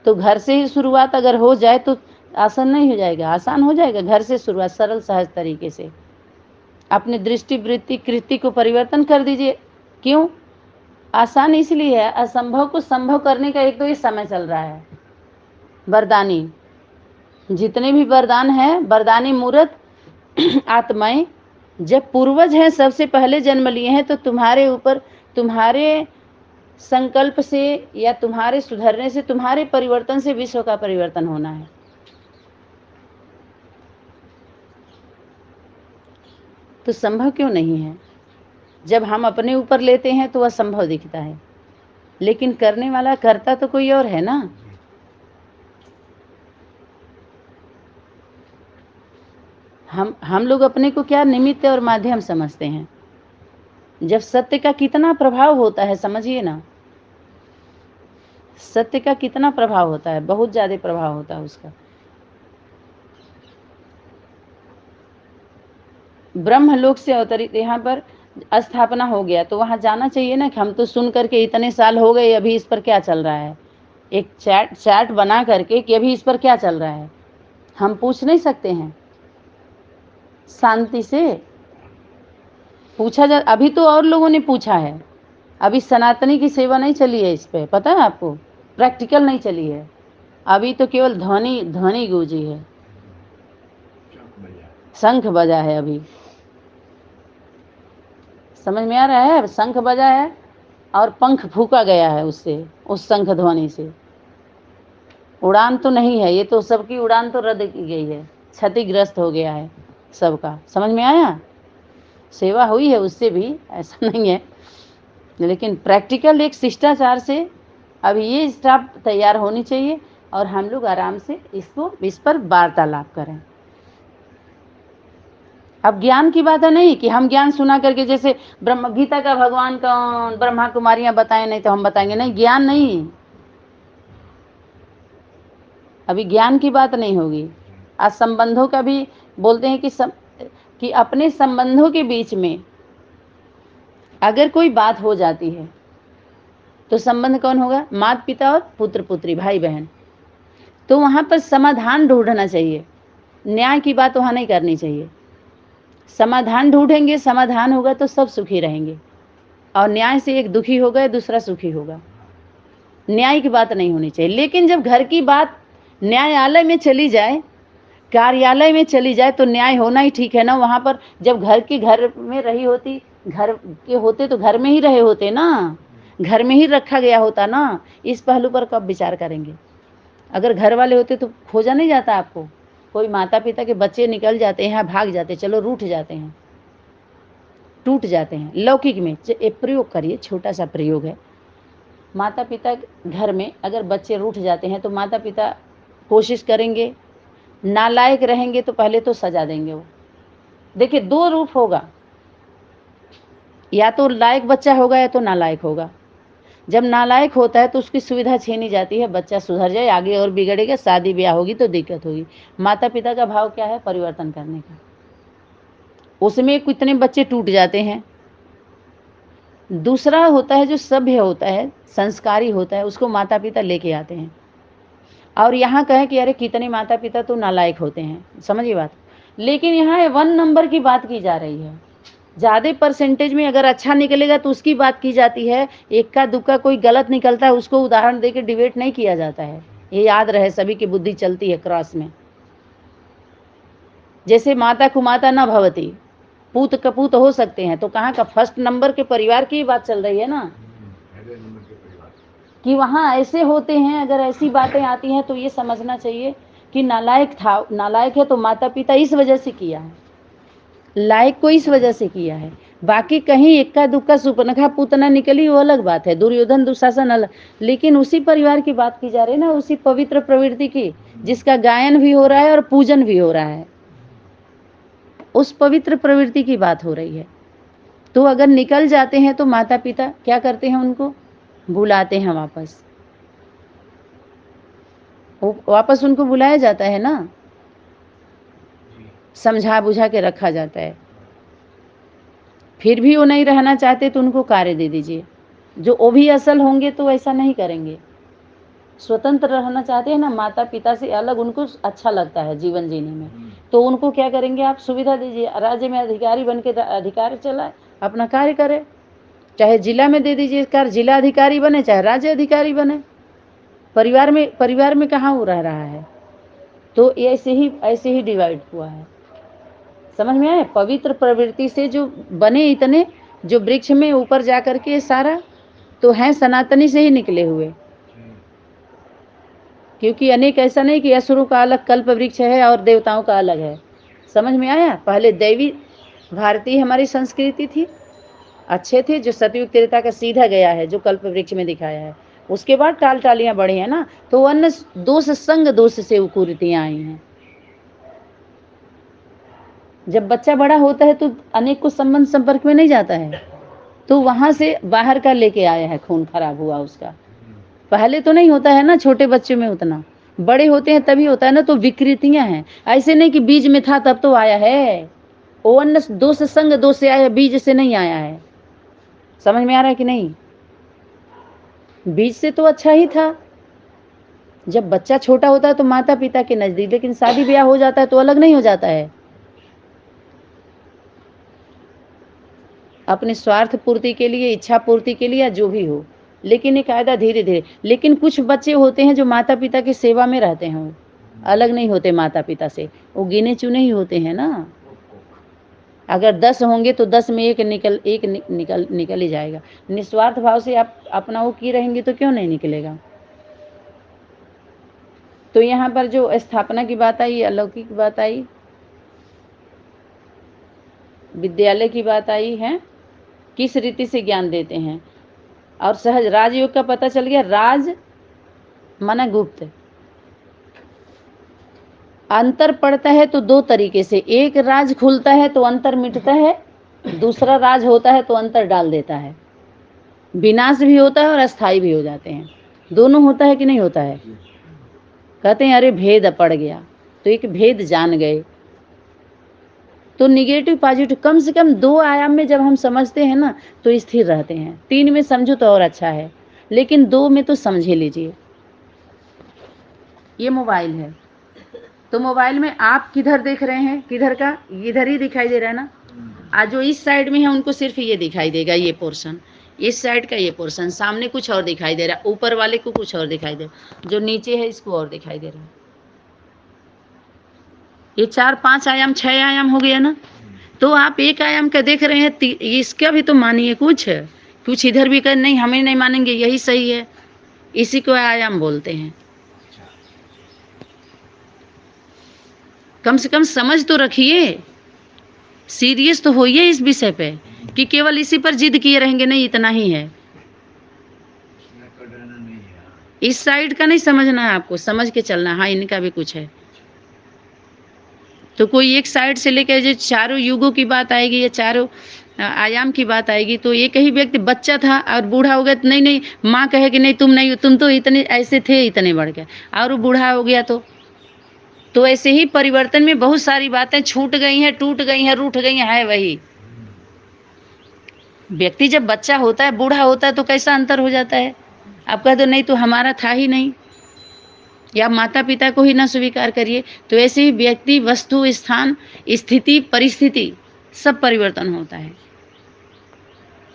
Speaker 2: तो घर से ही शुरुआत अगर हो जाए तो आसान नहीं हो जाएगा? आसान हो जाएगा। घर से शुरुआत, सरल सहज तरीके से अपनी दृष्टि वृत्ति कृति को परिवर्तन कर दीजिए। क्यों आसान? इसलिए है, असंभव को संभव करने का एक तो ये समय चल रहा है। वरदानी जितने भी वरदान हैं, वरदानी मूर्त आत्माएं जब पूर्वज हैं, सबसे पहले जन्म लिए हैं, तो तुम्हारे ऊपर, तुम्हारे संकल्प से या तुम्हारे सुधरने से, तुम्हारे परिवर्तन से विश्व का परिवर्तन होना है। तो संभव क्यों नहीं है? जब हम अपने ऊपर लेते हैं तो असंभव दिखता है, लेकिन करने वाला करता तो कोई और है ना। हम लोग अपने को क्या निमित्त और माध्यम समझते हैं। जब सत्य का कितना प्रभाव होता है, समझिए ना, सत्य का कितना प्रभाव होता है, बहुत ज्यादा प्रभाव होता है उसका। ब्रह्मलोक से अवतरित यहाँ पर स्थापना हो गया, तो वहां जाना चाहिए ना कि हम तो सुन करके इतने साल हो गए, अभी इस पर क्या चल रहा है। एक चैट बना करके कि अभी इस पर क्या चल रहा है, हम पूछ नहीं सकते हैं? शांति से पूछा जा। अभी तो और लोगों ने पूछा है, अभी सनातनी की सेवा नहीं चली है इस पे, पता है आपको? प्रैक्टिकल नहीं चली है, अभी तो केवल ध्वनि गूंजी है, शंख बजा है। अभी समझ में आ रहा है? शंख बजा है और पंख फूका गया है उससे, उस शंख ध्वनि से। उड़ान तो नहीं है, ये तो सबकी उड़ान तो रद्द की गई है, क्षतिग्रस्त हो गया है सबका। समझ में आया? सेवा हुई है उससे भी, ऐसा नहीं है, लेकिन प्रैक्टिकल एक शिष्टाचार से अब ये स्टाफ तैयार होनी चाहिए और हम लोग आराम से इस पर वार्तालाप करें। अब ज्ञान की बात है नहीं कि हम ज्ञान सुना करके, जैसे ब्रह्म गीता का भगवान कौन, ब्रह्मा कुमारियां बताएं, नहीं तो हम बताएंगे, नहीं, ज्ञान नहीं, अभी ज्ञान की बात नहीं होगी। आज संबंधों का भी बोलते हैं कि अपने संबंधों के बीच में अगर कोई बात हो जाती है तो संबंध कौन होगा? माता पिता और पुत्र पुत्री, भाई बहन। तो वहां पर समाधान ढूंढना चाहिए, न्याय की बात वहां नहीं करनी चाहिए। समाधान ढूंढेंगे, समाधान होगा तो सब सुखी रहेंगे, और न्याय से एक दुखी होगा दूसरा सुखी होगा। न्याय की बात नहीं होनी चाहिए। लेकिन जब घर की बात न्यायालय में चली जाए, कार्यालय में चली जाए, तो न्याय होना ही ठीक है ना। वहां पर जब घर में रही होती, घर के होते तो घर में ही रहे होते ना, घर में ही रखा गया होता ना। इस पहलू पर कब विचार करेंगे? अगर घर वाले होते तो खोजा नहीं जाता आपको। कोई माता पिता के बच्चे निकल जाते हैं, भाग जाते, चलो रूठ जाते हैं, टूट जाते हैं। लौकिक में एक प्रयोग करिए, छोटा सा प्रयोग है। माता पिता घर में अगर बच्चे रूठ जाते हैं तो माता पिता कोशिश करेंगे, नालायक रहेंगे तो पहले तो सजा देंगे वो। देखिए, दो रूप होगा, या तो लायक बच्चा होगा या तो नालायक होगा। जब नालायक होता है तो उसकी सुविधा छीनी जाती है, बच्चा सुधर जाए, आगे और बिगड़ेगा, शादी ब्याह होगी तो दिक्कत होगी। माता पिता का भाव क्या है? परिवर्तन करने का। उसमें कितने बच्चे टूट जाते हैं। दूसरा होता है जो सभ्य होता है, संस्कारी होता है, उसको माता पिता लेके आते हैं। और यहाँ कहे कि अरे कितने माता पिता तो नालायक होते हैं, समझिए बात। लेकिन यहाँ 1 नंबर की बात की जा रही है। ज्यादा परसेंटेज में अगर अच्छा निकलेगा तो उसकी बात की जाती है, इक्का दुक्का कोई गलत निकलता है उसको उदाहरण देके डिबेट नहीं किया जाता है। ये याद रहे, सभी की बुद्धि चलती है क्रॉस में। जैसे माता कुमाता न भवती, पूत कपूत हो सकते हैं, तो कहाँ का फर्स्ट नंबर के परिवार की बात चल रही है ना,
Speaker 1: पहले नंबर के परिवार।
Speaker 2: कि वहाँ ऐसे होते हैं। अगर ऐसी बातें आती हैं तो ये समझना चाहिए कि नालायक था, नालायक है तो माता पिता इस वजह से किया है, लायक को इस वजह से किया है। बाकी कहीं इक्का दुक्का सुपनखा पूतना निकली वो अलग बात है, दुर्योधन दुशासन अलग, लेकिन उसी परिवार की बात की जा रही है ना, उसी पवित्र प्रवृत्ति की जिसका गायन भी हो रहा है और पूजन भी हो रहा है, उस पवित्र प्रवृत्ति की बात हो रही है। तो अगर निकल जाते हैं तो माता पिता क्या करते हैं, उनको बुलाते हैं वापस, वापस उनको बुलाया जाता है ना, समझा बुझा के रखा जाता है। फिर भी वो नहीं रहना चाहते तो उनको कार्य दे दीजिए। जो वो भी असल होंगे तो ऐसा नहीं करेंगे, स्वतंत्र रहना चाहते हैं ना, माता पिता से अलग उनको अच्छा लगता है जीवन जीने में, तो उनको क्या करेंगे आप, सुविधा दीजिए, राज्य में अधिकारी बन के अधिकार चलाए, अपना कार्य करे, चाहे जिला में दे दीजिए कार्य, जिला अधिकारी बने चाहे राज्य अधिकारी बने, परिवार में कहाँ वो रह रहा है। तो ऐसे ही डिवाइड हुआ है, समझ में आए। पवित्र प्रवृत्ति से जो बने इतने, जो वृक्ष में ऊपर जाकर के सारा तो हैं सनातनी से ही निकले हुए, क्योंकि अनेक ऐसा नहीं कि असुरों का अलग कल्प वृक्ष है और देवताओं का अलग है। समझ में आया। पहले दैवी भारतीय हमारी संस्कृति थी, अच्छे थे, जो सतयुग त्रेता का सीधा गया है, जो कल्प वृक्ष में दिखाया है। उसके बाद टाल टालियां बढ़ी है ना, तो अन्य दोष संग दोष से कुरीतियां आई हैं। जब बच्चा बड़ा होता है तो अनेक को संबंध संपर्क में नहीं जाता है, तो वहां से बाहर का लेके आया है, खून खराब हुआ उसका। पहले तो नहीं होता है ना, छोटे बच्चों में उतना, बड़े होते हैं तभी होता है ना। तो विकृतियां हैं, ऐसे नहीं कि बीज में था तब तो आया है, वो अन्य दोष संग दोष से आया, बीज से नहीं आया है। समझ में आ रहा है कि नहीं। बीज से तो अच्छा ही था। जब बच्चा छोटा होता है तो माता पिता के नजदीक, लेकिन शादी ब्याह हो जाता है तो अलग नहीं हो जाता है, अपने स्वार्थ पूर्ति के लिए, इच्छा पूर्ति के लिए, या जो भी हो, लेकिन ये कायदा धीरे धीरे। लेकिन कुछ बच्चे होते हैं जो माता पिता की सेवा में रहते हैं, वो अलग नहीं होते माता पिता से, वो गिने चुने ही होते हैं ना। अगर 10 होंगे तो 10 में एक निकल ही जाएगा। निस्वार्थ भाव से आप अपना वो की रहेंगे तो क्यों नहीं निकलेगा। तो यहाँ पर जो स्थापना की बात आई, अलौकिक बात आई, विद्यालय की बात आई है, किस रीति से ज्ञान देते हैं, और सहज राजयोग का पता चल गया। राज माना गुप्त, अंतर पड़ता है तो दो तरीके से, एक राज खुलता है तो अंतर मिटता है, दूसरा राज होता है तो अंतर डाल देता है, विनाश भी होता है और अस्थाई भी हो जाते हैं, दोनों होता है कि नहीं होता है। कहते हैं अरे भेद पड़ गया, तो एक भेद जान गए, तो निगेटिव पॉजिटिव कम से कम 2 आयाम में जब हम समझते हैं ना तो स्थिर रहते हैं। 3 में समझो तो और अच्छा है, लेकिन 2 में तो समझ ही लीजिए। ये मोबाइल है, तो मोबाइल में आप किधर देख रहे हैं, किधर का, इधर ही दिखाई दे रहा है ना। आज जो इस साइड में है उनको सिर्फ ये दिखाई देगा, ये पोर्शन, इस साइड का ये पोर्शन, सामने कुछ और दिखाई दे रहा है, ऊपर वाले को कुछ और दिखाई दे रहा, जो नीचे है इसको और दिखाई दे रहा है। ये 4 5 आयाम 6 आयाम हो गया ना। तो आप एक आयाम का देख रहे हैं, इसका भी तो मानिए, कुछ इधर भी कर, नहीं हमें नहीं मानेंगे, यही सही है, इसी को आयाम बोलते हैं। कम से कम समझ तो रखिए, सीरियस तो होइए इस विषय पे, कि केवल इसी पर जिद किए रहेंगे, नहीं इतना ही है, इस साइड का नहीं समझना है आपको, समझ के चलना है, हाँ इनका भी कुछ है। तो कोई एक साइड से लेकर जो चारों युगों की बात आएगी या चारों आयाम की बात आएगी, तो एक ही व्यक्ति बच्चा था और बूढ़ा हो गया, तो नहीं माँ कहे कि नहीं तुम नहीं, तुम तो इतने ऐसे थे, इतने बढ़ गए, और वो बूढ़ा हो गया। तो ऐसे ही परिवर्तन में बहुत सारी बातें छूट गई हैं, टूट गई हैं, रूठ गई हैं, है वही व्यक्ति। जब बच्चा होता है, बूढ़ा होता है, तो कैसा अंतर हो जाता है। आप कह दो नहीं तो हमारा था ही नहीं, या माता पिता को ही ना स्वीकार करिए, तो ऐसे ही व्यक्ति, वस्तु, स्थान, स्थिति, परिस्थिति सब परिवर्तन होता है,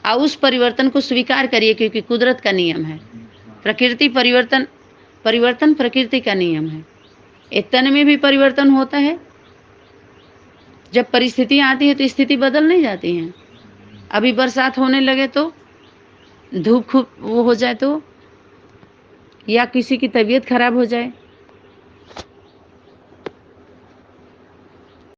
Speaker 2: और उस परिवर्तन को स्वीकार करिए, क्योंकि कुदरत का नियम है। प्रकृति परिवर्तन प्रकृति का नियम है। तन में भी परिवर्तन होता है, जब परिस्थितियाँ आती हैं तो स्थिति बदल नहीं जाती हैं। अभी बरसात होने लगे तो, धूप खूब वो हो जाए तो, या किसी की तबीयत खराब हो जाए